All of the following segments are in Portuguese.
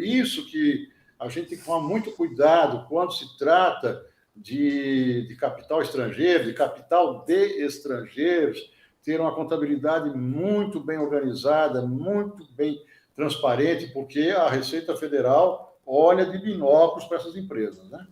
isso que a gente tem que tomar muito cuidado quando se trata de capital estrangeiro, de capital de estrangeiros, ter uma contabilidade muito bem organizada, muito bem transparente, porque a Receita Federal olha de binóculos para essas empresas, né?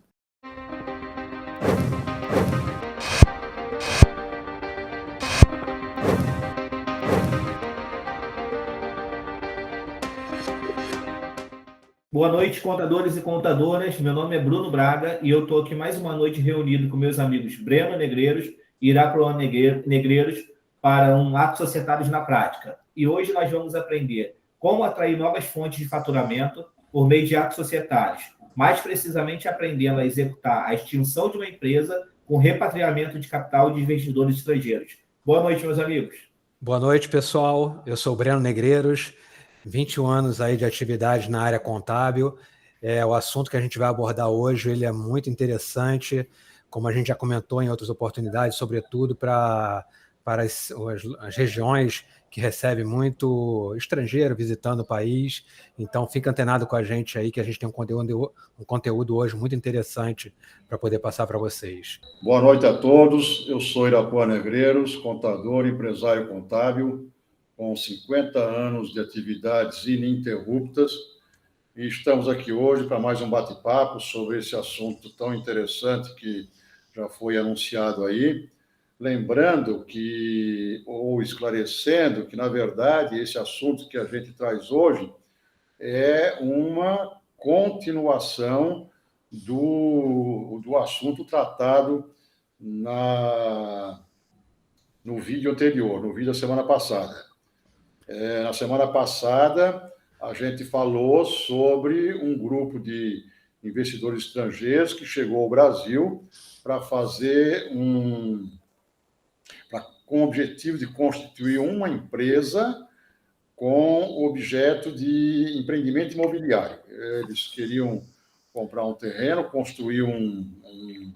Boa noite, contadores e contadoras. Meu nome é Bruno Braga e eu estou aqui mais uma noite reunido com meus amigos Breno Negreiros e Irapuã Negreiros para um Atos Societários na Prática. E hoje nós vamos aprender como atrair novas fontes de faturamento por meio de atos societários, mais precisamente aprendendo a executar a extinção de uma empresa com repatriamento de capital de investidores estrangeiros. Boa noite, meus amigos. Boa noite, pessoal. Eu sou o Breno Negreiros, 21 anos aí de atividade na área contábil. O assunto que a gente vai abordar hoje, ele é muito interessante, como a gente já comentou em outras oportunidades, sobretudo para as regiões que recebem muito estrangeiro visitando o país. Então, fica antenado com a gente aí, que a gente tem um conteúdo hoje muito interessante para poder passar para vocês. Boa noite a todos. Eu sou Irapuã Negreiros, contador e empresário contábil, com 50 anos de atividades ininterruptas. E estamos aqui hoje para mais um bate-papo sobre esse assunto tão interessante que já foi anunciado aí. Lembrando ou esclarecendo que, na verdade, esse assunto que a gente traz hoje é uma continuação do assunto tratado no vídeo anterior, no vídeo da semana passada. Na semana passada, a gente falou sobre um grupo de investidores estrangeiros que chegou ao Brasil para fazer com o objetivo de constituir uma empresa com objeto de empreendimento imobiliário. Eles queriam comprar um terreno, construir um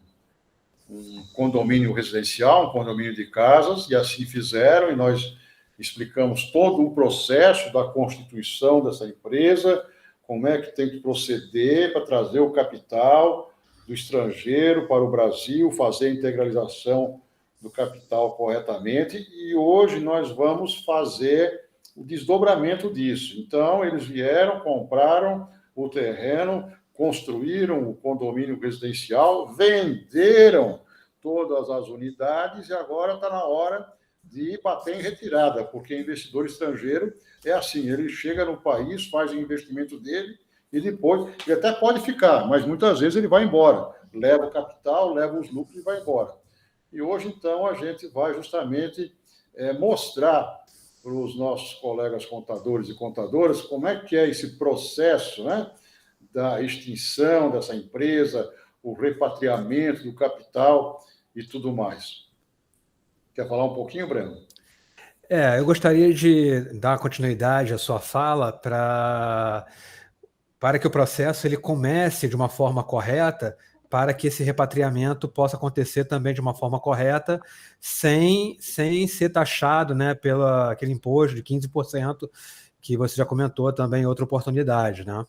condomínio residencial, um condomínio de casas, e assim fizeram, e nós explicamos todo o processo da constituição dessa empresa, como é que tem que proceder para trazer o capital do estrangeiro para o Brasil, fazer a integralização do capital corretamente, e hoje nós vamos fazer o desdobramento disso. Então, eles vieram, compraram o terreno, construíram o condomínio residencial, venderam todas as unidades e agora está na hora de bater em retirada, porque investidor estrangeiro é assim, ele chega no país, faz o investimento dele e depois, ele até pode ficar, mas muitas vezes ele vai embora, leva o capital, leva os lucros e vai embora. E hoje, então, a gente vai justamente mostrar para os nossos colegas contadores e contadoras como é que é esse processo, né, da extinção dessa empresa, o repatriamento do capital e tudo mais. Quer falar um pouquinho, Breno? Eu gostaria de dar continuidade à sua fala para que o processo ele comece de uma forma correta, para que esse repatriamento possa acontecer também de uma forma correta, sem ser taxado, né, pelo aquele imposto de 15% que você já comentou também em outra oportunidade, né?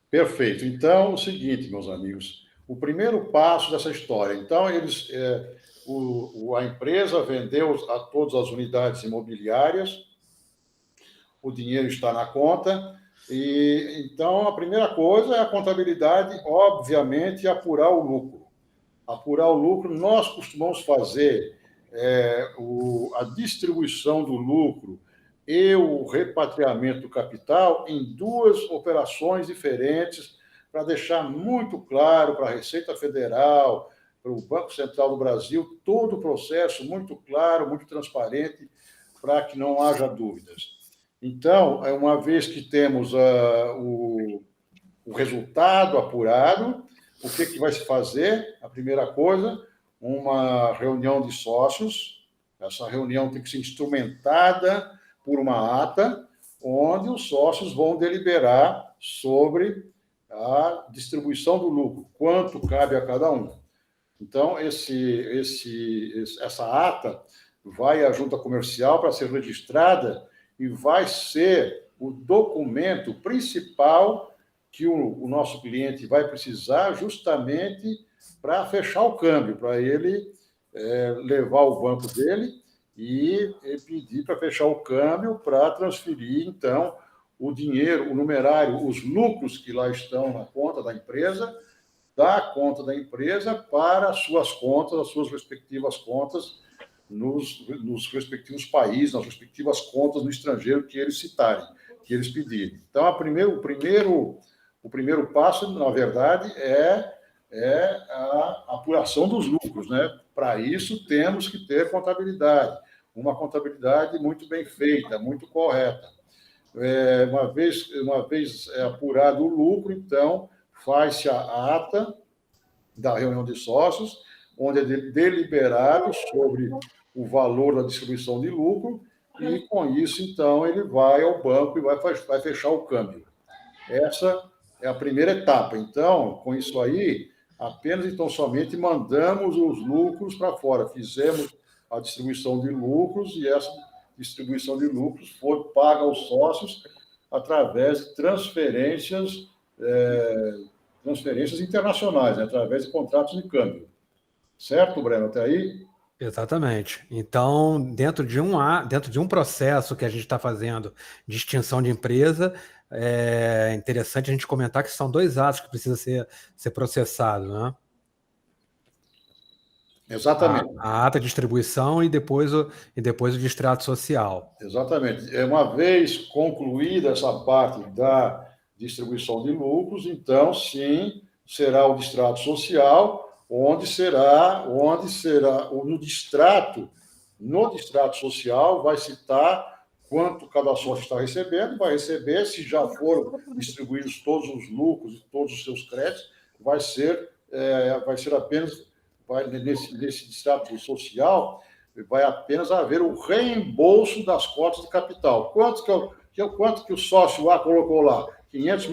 Perfeito. Então, é o seguinte, meus amigos, o primeiro passo dessa história. Então, a empresa vendeu a todas as unidades imobiliárias, o dinheiro está na conta, e então a primeira coisa é a contabilidade, obviamente, apurar o lucro. Apurar o lucro, nós costumamos fazer a distribuição do lucro e o repatriamento do capital em duas operações diferentes, para deixar muito claro para a Receita Federal, para o Banco Central do Brasil, todo o processo muito claro, muito transparente, para que não haja dúvidas. Então, uma vez que temos o resultado apurado, o que vai se fazer? A primeira coisa, uma reunião de sócios. Essa reunião tem que ser instrumentada por uma ata, onde os sócios vão deliberar sobre a distribuição do lucro, quanto cabe a cada um. Então, essa ata vai à junta comercial para ser registrada e vai ser o documento principal que o nosso cliente vai precisar justamente para fechar o câmbio, para ele levar o banco dele e pedir para fechar o câmbio para transferir, então, o dinheiro, o numerário, os lucros que lá estão na conta da empresa, da conta da empresa para as suas contas, as suas respectivas contas nos respectivos países, nas respectivas contas no estrangeiro que eles citarem, que eles pedirem. Então, o primeiro passo, na verdade, é a apuração dos lucros, né? Para isso, temos que ter contabilidade, uma contabilidade muito bem feita, muito correta. Uma vez apurado o lucro, então, faz-se a ata da reunião de sócios, onde é deliberado sobre o valor da distribuição de lucro, e, com isso, então, ele vai ao banco e vai fechar o câmbio. Essa é a primeira etapa. Então, com isso aí, apenas então somente mandamos os lucros para fora. Fizemos a distribuição de lucros e essa distribuição de lucros foi paga aos sócios através de transferências internacionais, né? Através de contratos de câmbio. Certo, Breno? Até aí? Exatamente. Então, dentro de um processo que a gente está fazendo de extinção de empresa, é interessante a gente comentar que são 2 atos que precisam ser processados, né? Exatamente. A ata de distribuição e depois o distrato social. Exatamente. Uma vez concluída essa parte da distribuição de lucros, então, sim, será o distrato social, onde será no distrato social vai citar quanto cada sócio está recebendo, vai receber, se já foram distribuídos todos os lucros e todos os seus créditos, vai ser apenas, nesse distrato social, vai apenas haver o reembolso das cotas de capital. Quanto que o sócio A colocou lá? 500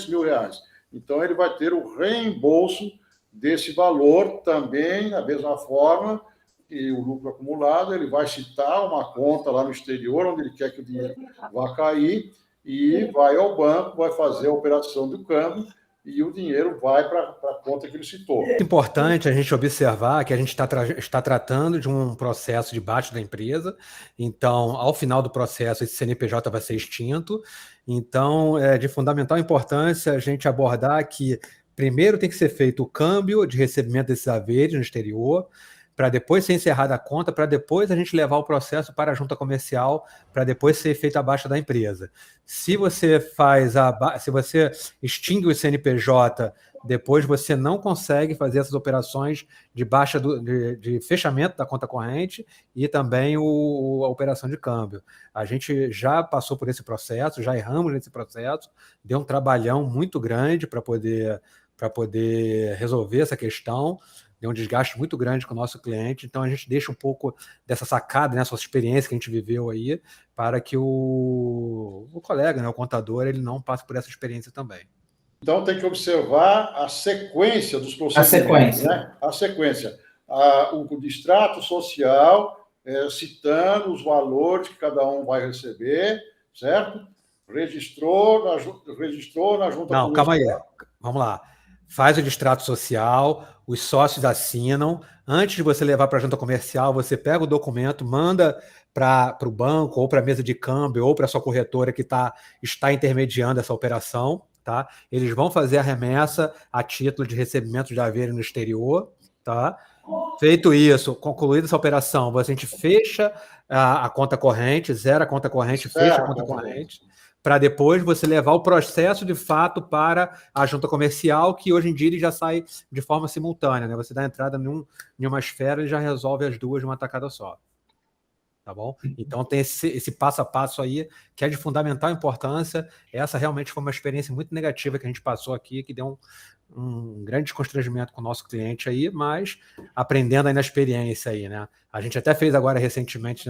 mil reais. Então, ele vai ter o reembolso desse valor também, da mesma forma que o lucro acumulado, ele vai citar uma conta lá no exterior, onde ele quer que o dinheiro vá cair, e vai ao banco, vai fazer a operação do câmbio, e o dinheiro vai para a conta que ele citou. É importante a gente observar que a gente está tratando de um processo de baixa da empresa, então, ao final do processo, esse CNPJ vai ser extinto, então, é de fundamental importância a gente abordar que primeiro tem que ser feito o câmbio de recebimento desses haveres no exterior, para depois ser encerrada a conta, para depois a gente levar o processo para a junta comercial, para depois ser feita a baixa da empresa. Se você extingue o CNPJ, depois você não consegue fazer essas operações de baixa de fechamento da conta corrente e também a operação de câmbio. A gente já passou por esse processo, já erramos nesse processo, deu um trabalhão muito grande para poder resolver essa questão, deu um desgaste muito grande com o nosso cliente, então a gente deixa um pouco dessa sacada, né, essa experiência que a gente viveu aí, para que o colega, né, o contador, ele não passe por essa experiência também. Então, tem que observar a sequência dos procedimentos. A sequência. O distrato social, citando os valores que cada um vai receber, certo? Registrou na junta Não, calma aí. Vamos lá. Faz o distrato social, os sócios assinam. Antes de você levar para a junta comercial, você pega o documento, manda para o banco, ou para a mesa de câmbio, ou para a sua corretora que está intermediando essa operação. Tá? Eles vão fazer a remessa a título de recebimento de haver no exterior. Tá? Feito isso, concluída essa operação, a gente fecha a conta corrente, zera a conta corrente, fecha a conta corrente, para depois você levar o processo de fato para a junta comercial, que hoje em dia ele já sai de forma simultânea, né? Você dá entrada em uma esfera e já resolve as duas de uma tacada só. Tá bom? Então tem esse passo a passo aí, que é de fundamental importância. Essa realmente foi uma experiência muito negativa que a gente passou aqui, que deu um grande constrangimento com o nosso cliente aí, mas aprendendo aí na experiência aí, né? A gente até fez agora recentemente,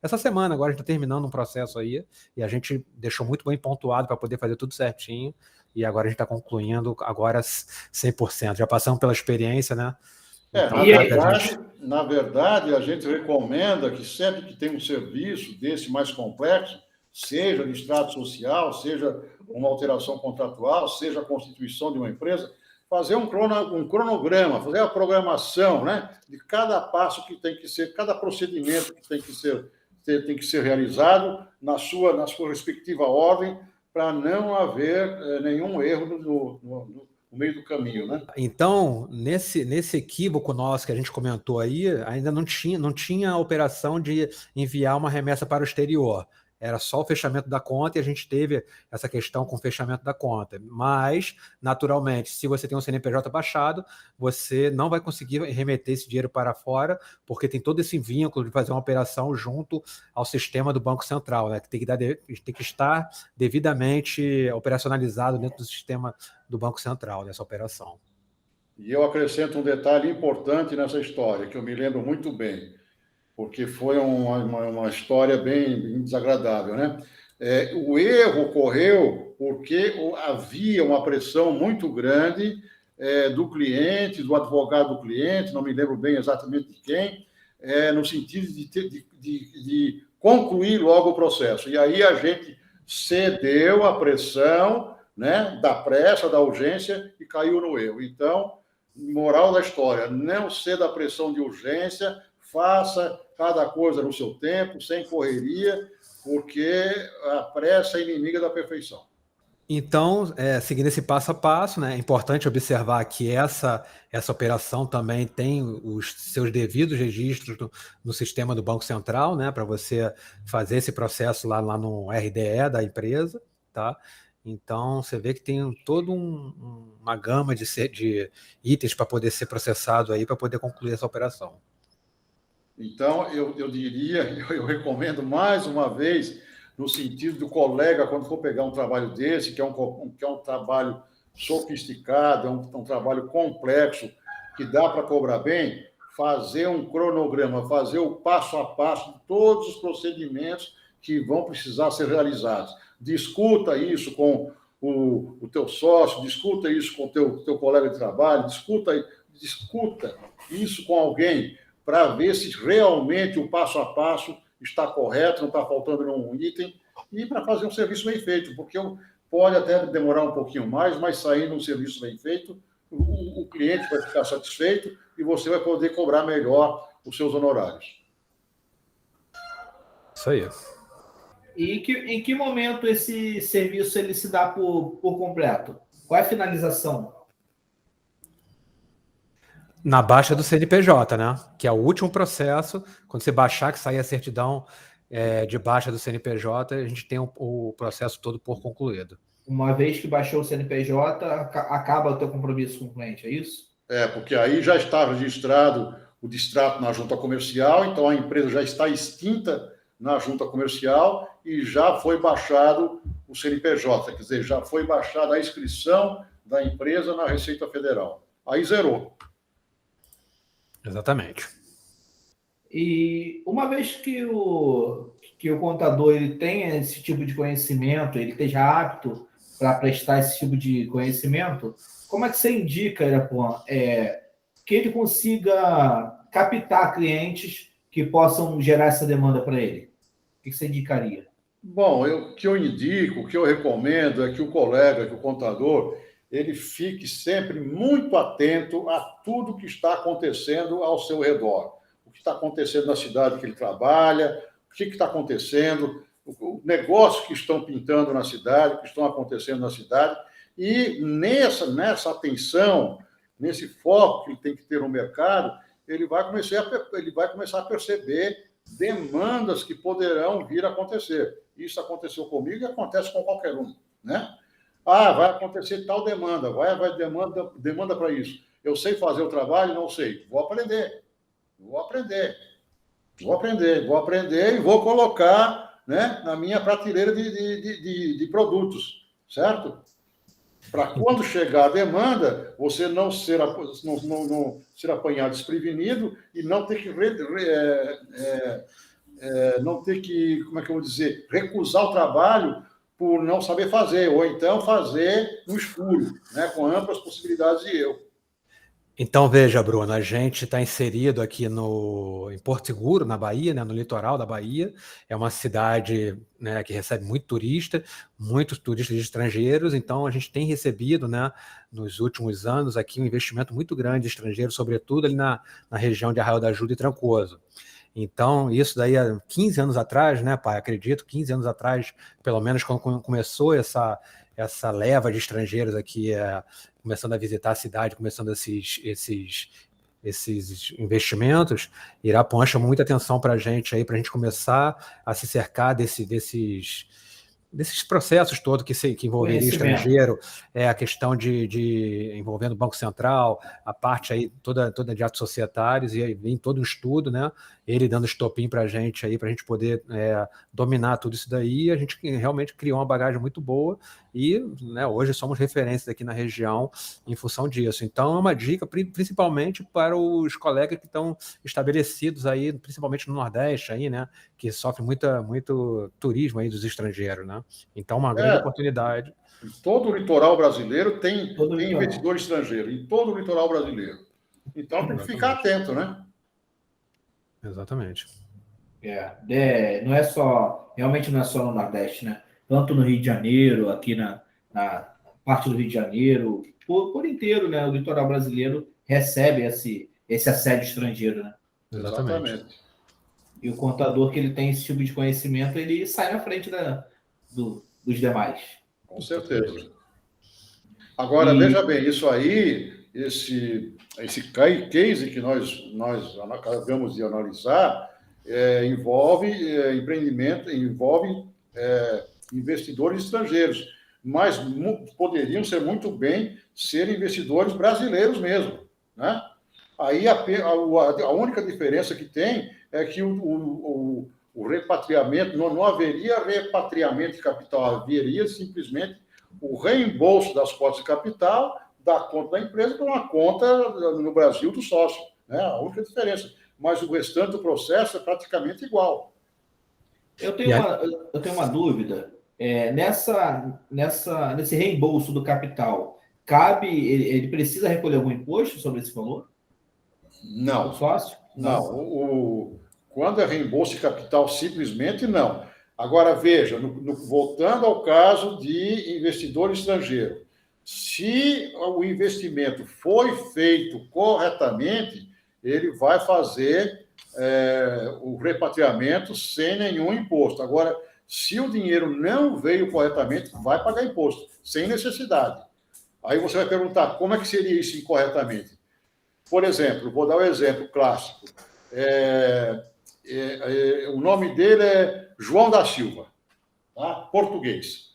essa semana, agora a gente está terminando um processo aí, e a gente deixou muito bem pontuado para poder fazer tudo certinho, e agora a gente está concluindo agora 100%. Já passamos pela experiência, né? Então, na verdade, a gente recomenda que sempre que tem um serviço desse mais complexo, seja de extrato social, seja uma alteração contratual, seja a constituição de uma empresa, fazer um cronograma, fazer a programação, né, de cada passo que tem que ser, cada procedimento que tem que ser realizado na sua respectiva ordem, para não haver nenhum erro no meio do caminho, né? Então, nesse equívoco nosso que a gente comentou aí, ainda não tinha a operação de enviar uma remessa para o exterior. Era só o fechamento da conta e a gente teve essa questão com o fechamento da conta. Mas, naturalmente, se você tem um CNPJ baixado, você não vai conseguir remeter esse dinheiro para fora, porque tem todo esse vínculo de fazer uma operação junto ao sistema do Banco Central, né? Que tem que estar devidamente operacionalizado dentro do sistema do Banco Central, nessa operação. E eu acrescento um detalhe importante nessa história, que eu me lembro muito bem, porque foi uma história bem desagradável, né? O erro ocorreu porque havia uma pressão muito grande do cliente, do advogado do cliente, não me lembro bem exatamente de quem, no sentido de concluir logo o processo. E aí a gente cedeu à pressão, né, da pressa, da urgência, e caiu no erro. Então, moral da história, não ceda à pressão de urgência, faça cada coisa no seu tempo, sem correria, porque a pressa é inimiga da perfeição. Então, seguindo esse passo a passo, né, é importante observar que essa operação também tem os seus devidos registros no sistema do Banco Central, né, para você fazer esse processo lá no RDE da empresa, tá? Então, você vê que tem toda uma gama de itens para poder ser processado aí, para poder concluir essa operação. Então, eu diria, eu recomendo mais uma vez, no sentido do colega, quando for pegar um trabalho desse, que é um trabalho sofisticado, é um trabalho complexo, que dá para cobrar bem, fazer um cronograma, fazer o passo a passo de todos os procedimentos que vão precisar ser realizados. Discuta isso com o teu sócio, discuta isso com o teu colega de trabalho, discuta isso com alguém, para ver se realmente o passo a passo está correto, não está faltando nenhum item, e para fazer um serviço bem feito, porque pode até demorar um pouquinho mais, mas saindo um serviço bem feito, o cliente vai ficar satisfeito e você vai poder cobrar melhor os seus honorários. Isso aí. E em que momento esse serviço ele se dá por completo? Qual é a finalização? Na baixa do CNPJ, né? Que é o último processo. Quando você baixar, que sair a certidão de baixa do CNPJ, a gente tem o processo todo por concluído. Uma vez que baixou o CNPJ, acaba o teu compromisso com o cliente, é isso? Porque aí já está registrado o distrato na junta comercial, então a empresa já está extinta na junta comercial e já foi baixado o CNPJ, quer dizer, já foi baixada a inscrição da empresa na Receita Federal. Aí zerou. Exatamente. E uma vez que o contador ele tenha esse tipo de conhecimento, ele esteja apto para prestar esse tipo de conhecimento, como é que você indica, Irapuan, que ele consiga captar clientes que possam gerar essa demanda para ele? O que você indicaria? Bom, o que eu indico, o que eu recomendo é que o colega, que o contador, ele fique sempre muito atento a tudo que está acontecendo ao seu redor. O que está acontecendo na cidade que ele trabalha, o que está acontecendo, o negócio que estão pintando na cidade, que estão acontecendo na cidade, e nessa atenção, nesse foco que ele tem que ter no mercado, ele vai começar a perceber demandas que poderão vir a acontecer. Isso aconteceu comigo e acontece com qualquer um, né? Vai acontecer tal demanda, vai demanda para isso. Eu sei fazer o trabalho? Não sei. Vou aprender e vou colocar, né, na minha prateleira de produtos, certo? Para quando chegar a demanda, você não ser apanhado desprevenido e não ter que, como é que eu vou dizer, recusar o trabalho por não saber fazer, ou então fazer no escuro, né, com amplas possibilidades de erro. Então, veja, Bruno, a gente está inserido aqui em Porto Seguro, na Bahia, né, no litoral da Bahia. É uma cidade, né, que recebe muitos turistas estrangeiros. Então, a gente tem recebido, né, nos últimos anos aqui um investimento muito grande estrangeiro, sobretudo ali na região de Arraial da Ajuda e Trancoso. Então, isso daí há 15 anos atrás, né, pai? Acredito, 15 anos atrás, pelo menos quando começou essa leva de estrangeiros aqui, começando a visitar a cidade, começando esses investimentos, Irapuã chamou muita atenção para a gente começar a se cercar desses processos todos que envolveria estrangeiro, a questão de envolvendo o Banco Central, a parte aí toda de atos societários, e aí vem todo um estudo, né? Ele dando estopim para a gente poder dominar tudo isso daí. A gente realmente criou uma bagagem muito boa e, né, hoje somos referências aqui na região em função disso. Então, é uma dica principalmente para os colegas que estão estabelecidos aí, principalmente no Nordeste, aí, né, que sofre muito turismo aí dos estrangeiros, né? Então, uma grande oportunidade. Em todo o litoral brasileiro tem investidor estrangeiro, em todo o litoral brasileiro. Então, tem que ficar atento, né? Exatamente. Realmente não é só no Nordeste, né? Tanto no Rio de Janeiro, aqui na parte do Rio de Janeiro, por inteiro, né? O litoral brasileiro recebe esse assédio estrangeiro, né? Exatamente. E o contador que ele tem esse tipo de conhecimento, ele sai na frente dos demais. Com certeza. Agora, veja bem, isso aí, esse case que nós acabamos de analisar, envolve empreendimento, envolve investidores estrangeiros, mas poderiam ser muito bem ser investidores brasileiros mesmo, né? Aí a única diferença que tem é que o repatriamento, não haveria repatriamento de capital, haveria simplesmente o reembolso das cotas de capital da conta da empresa para uma conta no Brasil do sócio, né? A única diferença. Mas o restante do processo é praticamente igual. Eu tenho uma dúvida. Nesse reembolso do capital, ele precisa recolher algum imposto sobre esse valor? Não. O sócio? Não. Quando é reembolso de capital, simplesmente não. Agora, veja, voltando ao caso de investidor estrangeiro, se o investimento foi feito corretamente, ele vai fazer o repatriamento sem nenhum imposto. Agora, se o dinheiro não veio corretamente, vai pagar imposto, sem necessidade. Aí você vai perguntar, como é que seria isso incorretamente? Por exemplo, vou dar um exemplo clássico. O nome dele é João da Silva, tá? Português.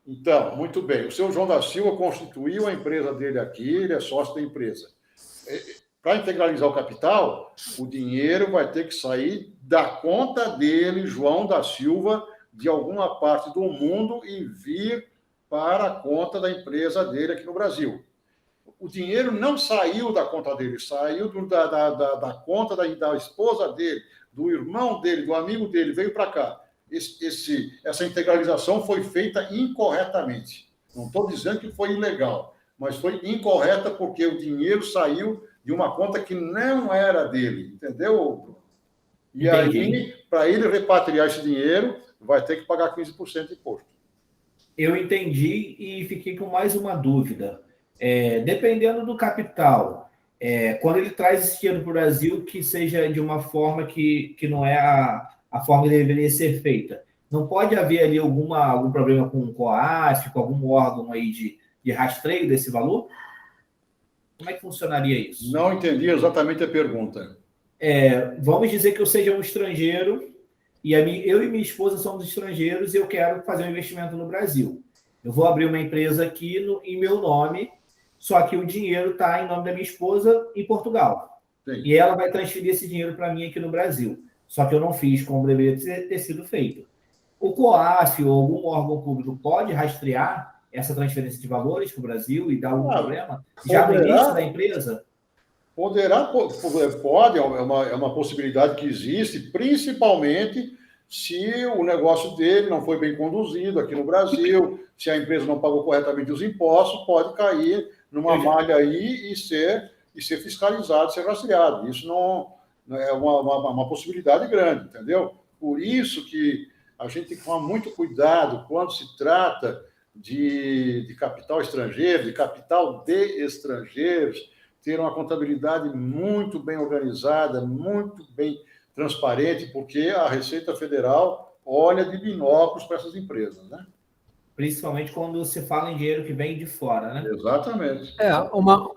Então, muito bem, o seu João da Silva constituiu a empresa dele aqui, ele é sócio da empresa. Para integralizar o capital, o dinheiro vai ter que sair da conta dele, João da Silva, de alguma parte do mundo e vir para a conta da empresa dele aqui no Brasil. O dinheiro não saiu da conta dele, saiu da conta da esposa dele, do irmão dele, do amigo dele, veio para cá. Essa integralização foi feita incorretamente. Não estou dizendo que foi ilegal, mas foi incorreta porque o dinheiro saiu de uma conta que não era dele, entendeu? E aí, para ele repatriar esse dinheiro, vai ter que pagar 15% de imposto. Eu entendi e fiquei com mais uma dúvida. Dependendo do capital, quando ele traz esse dinheiro para o Brasil, que seja de uma forma que não é a forma que deveria ser feita. Não pode haver ali algum problema com o COAF, com algum órgão aí de rastreio desse valor? Como é que funcionaria isso? Não entendi exatamente a pergunta. Vamos dizer que eu seja um estrangeiro e eu e minha esposa somos estrangeiros e eu quero fazer um investimento no Brasil. Eu vou abrir uma empresa aqui em meu nome, só que o dinheiro está em nome da minha esposa em Portugal. Sim. E ela vai transferir esse dinheiro para mim aqui no Brasil. Só que eu não fiz como deveria ter sido feito. O COAF ou algum órgão público pode rastrear essa transferência de valores para o Brasil e dar algum problema? Já no início da empresa? Pode, é uma possibilidade que existe, principalmente se o negócio dele não foi bem conduzido aqui no Brasil, se a empresa não pagou corretamente os impostos, pode cair numa malha aí e ser e ser fiscalizado, ser rastreado. Isso não é uma possibilidade grande, entendeu? Por isso que a gente tem que tomar muito cuidado quando se trata de capital estrangeiro, de capital de estrangeiros, ter uma contabilidade muito bem organizada, muito bem transparente, porque a Receita Federal olha de binóculos para essas empresas, né? Principalmente quando se fala em dinheiro que vem de fora, né? Exatamente.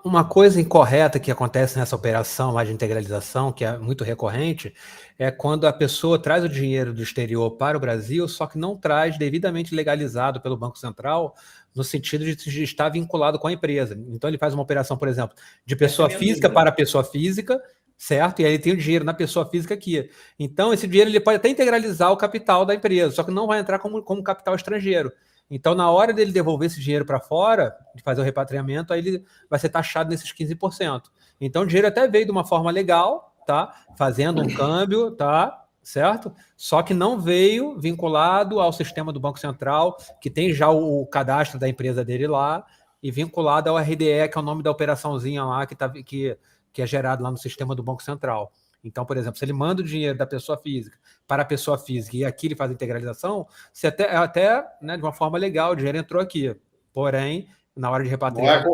Uma coisa incorreta que acontece nessa operação lá de integralização, que é muito recorrente, é quando a pessoa traz o dinheiro do exterior para o Brasil, só que não traz devidamente legalizado pelo Banco Central, no sentido de estar vinculado com a empresa. Então ele faz uma operação, por exemplo, de pessoa física para pessoa física, certo? E aí ele tem o dinheiro na pessoa física aqui. Então esse dinheiro ele pode até integralizar o capital da empresa, só que não vai entrar como capital estrangeiro. Então, na hora dele devolver esse dinheiro para fora, de fazer o repatriamento, aí ele vai ser taxado nesses 15%. Então, o dinheiro até veio de uma forma legal, tá? Fazendo um câmbio, tá? Certo? Só que não veio vinculado ao sistema do Banco Central, que tem já o cadastro da empresa dele lá, e vinculado ao RDE, que é o nome da operaçãozinha lá, que é gerado lá no sistema do Banco Central. Então, por exemplo, se ele manda o dinheiro da pessoa física para a pessoa física e aqui ele faz a integralização, se até né, de uma forma legal, o dinheiro entrou aqui. Porém, na hora de repatriar...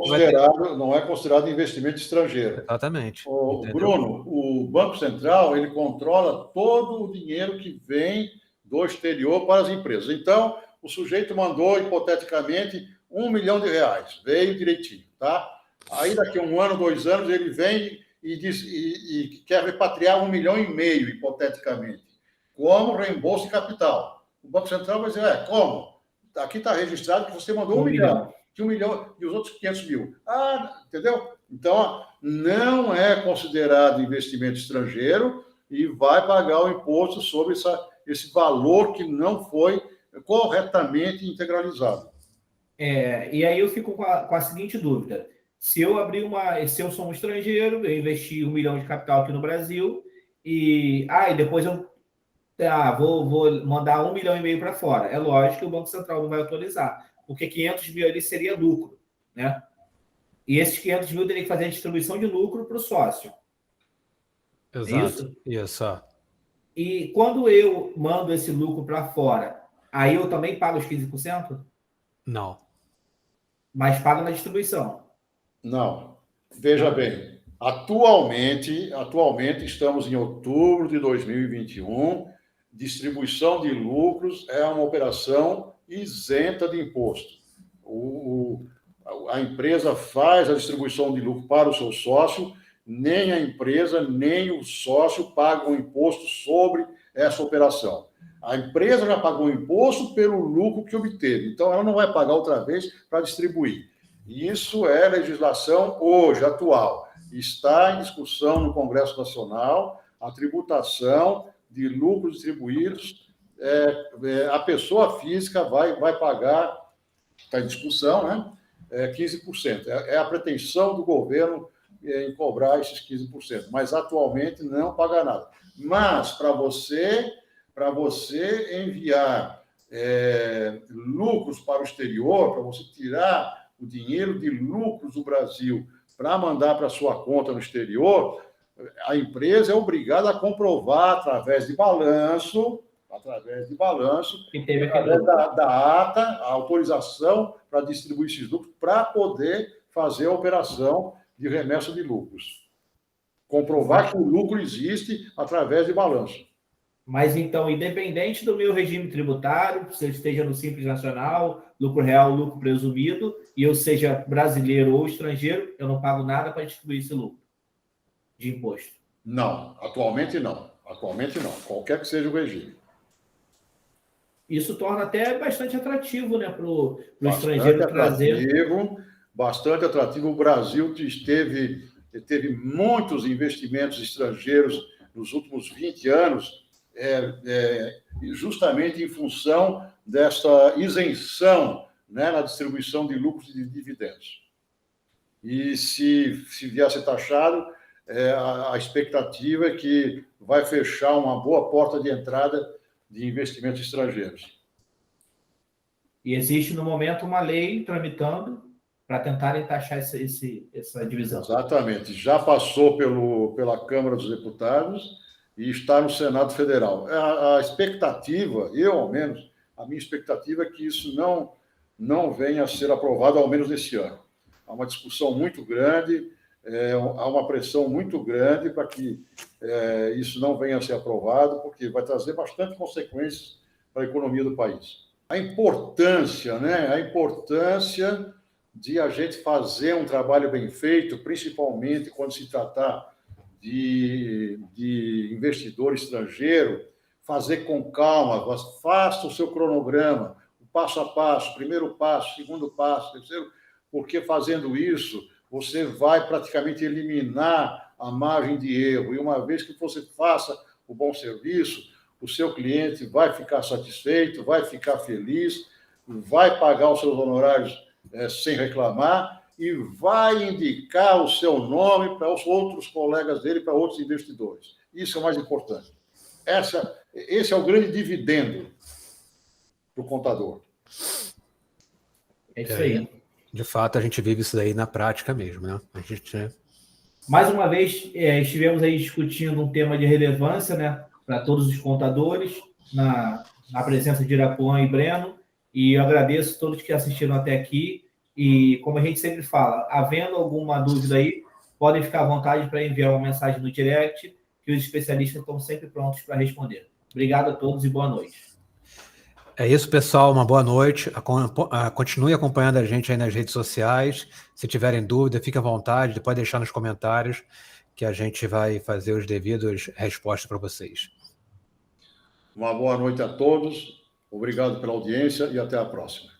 Não é considerado investimento estrangeiro. Exatamente. Bruno, o Banco Central ele controla todo o dinheiro que vem do exterior para as empresas. Então, o sujeito mandou, hipoteticamente, R$1 milhão, veio direitinho, tá? Aí, daqui a 1 ano, 2 anos, ele vem e quer repatriar R$1,5 milhão, hipoteticamente, como reembolso de capital. O Banco Central vai dizer, como? Aqui está registrado que você mandou 1 milhão, que 1 milhão e os outros 500 mil. Entendeu? Então, não é considerado investimento estrangeiro e vai pagar o imposto sobre esse valor que não foi corretamente integralizado. E aí eu fico com a seguinte dúvida. Se eu sou um estrangeiro, eu investi 1 milhão de capital aqui no Brasil e depois eu vou mandar 1,5 milhão para fora. É lógico que o Banco Central não vai autorizar, porque 500 mil ali seria lucro, né? E esses 500 mil teria que fazer a distribuição de lucro para o sócio. Exato. Isso. E quando eu mando esse lucro para fora, aí eu também pago os 15%? Não. Mas pago na distribuição. Não. Veja bem, atualmente estamos em outubro de 2021, distribuição de lucros é uma operação isenta de imposto. A empresa faz a distribuição de lucro para o seu sócio, nem a empresa, nem o sócio pagam imposto sobre essa operação. A empresa já pagou imposto pelo lucro que obteve, então ela não vai pagar outra vez para distribuir. Isso é legislação hoje, atual. Está em discussão no Congresso Nacional a tributação de lucros distribuídos. A pessoa física vai pagar, está em discussão, né? 15%. É a pretensão do governo em cobrar esses 15%, mas atualmente não paga nada. Mas para você enviar lucros para o exterior, para você tirar o dinheiro de lucros do Brasil para mandar para sua conta no exterior, a empresa é obrigada a comprovar através de balanço, através da ata, a autorização para distribuir esses lucros, para poder fazer a operação de remessa de lucros. Comprovar que o lucro existe através de balanço. Mas, então, independente do meu regime tributário, se eu esteja no Simples Nacional, lucro real, lucro presumido, e eu seja brasileiro ou estrangeiro, eu não pago nada para distribuir esse lucro de imposto? Não, atualmente não. Atualmente não, qualquer que seja o regime. Isso torna até bastante atrativo, né, para o estrangeiro trazer. Bastante atrativo. O Brasil teve muitos investimentos estrangeiros nos últimos 20 anos, justamente em função dessa isenção, né, na distribuição de lucros e de dividendos. E se vier a ser taxado, a expectativa é que vai fechar uma boa porta de entrada de investimentos estrangeiros. E existe, no momento, uma lei tramitando para tentarem taxar essa divisão. Exatamente. Já passou pela Câmara dos Deputados e está no Senado Federal. A expectativa, eu ao menos, a minha expectativa é que isso não venha a ser aprovado, ao menos nesse ano. Há uma discussão muito grande, há uma pressão muito grande para que isso não venha a ser aprovado, porque vai trazer bastante consequências para a economia do país. A importância, né? A importância de a gente fazer um trabalho bem feito, principalmente quando se tratar de investidor estrangeiro, fazer com calma, faça o seu cronograma, o passo a passo, primeiro passo, segundo passo, terceiro, porque fazendo isso, você vai praticamente eliminar a margem de erro. E uma vez que você faça o bom serviço, o seu cliente vai ficar satisfeito, vai ficar feliz, vai pagar os seus honorários sem reclamar e vai indicar o seu nome para os outros colegas dele, para outros investidores. Isso é o mais importante. Esse é o grande dividendo do contador. É isso aí. De fato, a gente vive isso daí na prática mesmo, né? A gente... Mais uma vez, estivemos aí discutindo um tema de relevância, né, para todos os contadores, na presença de Irapuan e Breno, e eu agradeço a todos que assistiram até aqui, e como a gente sempre fala, havendo alguma dúvida aí, podem ficar à vontade para enviar uma mensagem no direct, que os especialistas estão sempre prontos para responder. Obrigado a todos e boa noite. É isso, pessoal. Uma boa noite. Continue acompanhando a gente aí nas redes sociais. Se tiverem dúvida, fique à vontade. Pode deixar nos comentários que a gente vai fazer os devidos respostas para vocês. Uma boa noite a todos. Obrigado pela audiência e até a próxima.